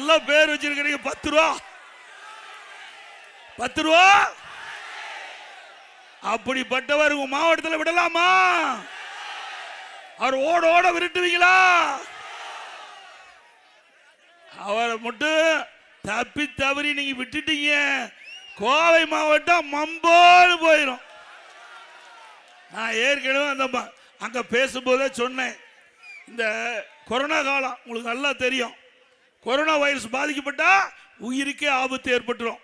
நல்ல பேர் வச்சிருக்கிறீங்க. 10 ரூபா 10 ரூபா. அப்படிப்பட்டவர் உங்க மாவட்டத்தில் விடலாமா? அவர் ஓட ஓட விரட்டுவீங்களா? அவரை மட்டும் தப்பி தவறி நீங்க விட்டுட்டீங்க, கோவை மாவட்டம் மம்போடு போயிடும். நான் ஏற்கனவே அந்த அங்க பேசும்போதே சொன்னேன், இந்த கொரோனா காலம் உங்களுக்கு நல்லா தெரியும். கொரோனா வைரஸ் பாதிக்கப்பட்டா உயிருக்கே ஆபத்து ஏற்பட்டுரும்.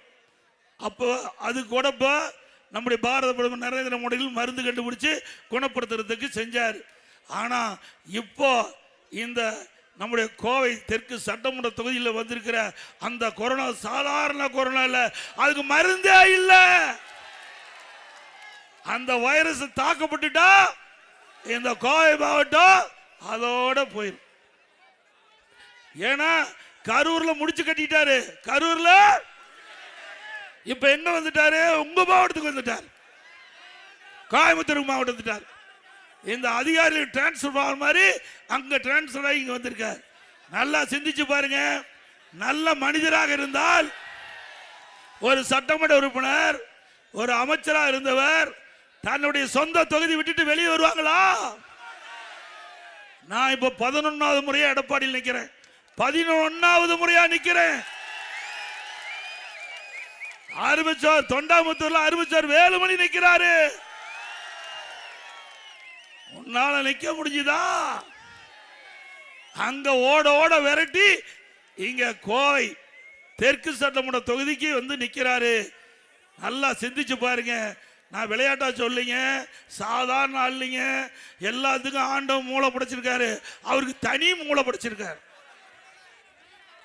அப்போ அது கூட நம்முடைய பாரத பிரதமர் நரேந்திர மோடியில் மருந்து கண்டுபிடிச்சு குணப்படுத்துறதுக்கு செஞ்சார். ஆனா இப்போ இந்த நம்முடைய கோவை தெற்கு சட்டமன்ற தொகுதியில் வந்திருக்கிற அந்த கொரோனா சாதாரண கொரோனா இல்ல, அதுக்கு மருந்தே இல்ல. அந்த வைரஸ் தாக்கப்பட்டுட்டா இந்த கோவை மாவட்டம் அதோட போயிடும். ஏன்னா கரூர்ல முடிச்சு கட்டிட்டாரு. கரூர்ல இப்ப எங்க வந்துட்டாரு? உங்க மாவட்டத்துக்கு வந்துட்டார், கோயம்புத்தூர் மாவட்டம் வந்துட்டார். இந்த அதிகாரிகள் டிரான்ஸ்பர் மாதிரி அங்க டிரான்ஸ்பர் ஆகி இங்க வந்திருக்கார். நல்லா சிந்திச்சு பாருங்க. நல்ல மனிதராக இருந்தால் ஒரு சட்டமன்ற உறுப்பினர், ஒரு அமைச்சராக இருந்தவர் தன்னுடைய சொந்த தொகுதி விட்டுட்டு வெளியே வருவாங்களா? நான் இப்ப 11வது முறையா எடப்பாடியில் நிக்கிறேன், 11வது முறையா நிக்கிறேன். ஆரம்பிச்சார் தொண்டாமுத்தூர்ல, ஆரம்பிச்சார் வேலுமணி நிக்கிறாரு. உன்னால நிக்க முடிஞ்சுதா? அங்க ஓட ஓட விரட்டி இங்க கோவை தெற்கு சட்டமன்ற தொகுதிக்கு வந்து நிக்கிறாரு. நல்லா சிந்திச்சு பாருங்க. நான் விளையாட்டா சொல்லிங்க, சாதாரண ஆள்லிங்க. எல்லாத்துக்கும் ஆண்டவன் மூளை படைச்சிருக்காரு, அவருக்கு தனி மூளை படைச்சிருக்காரு.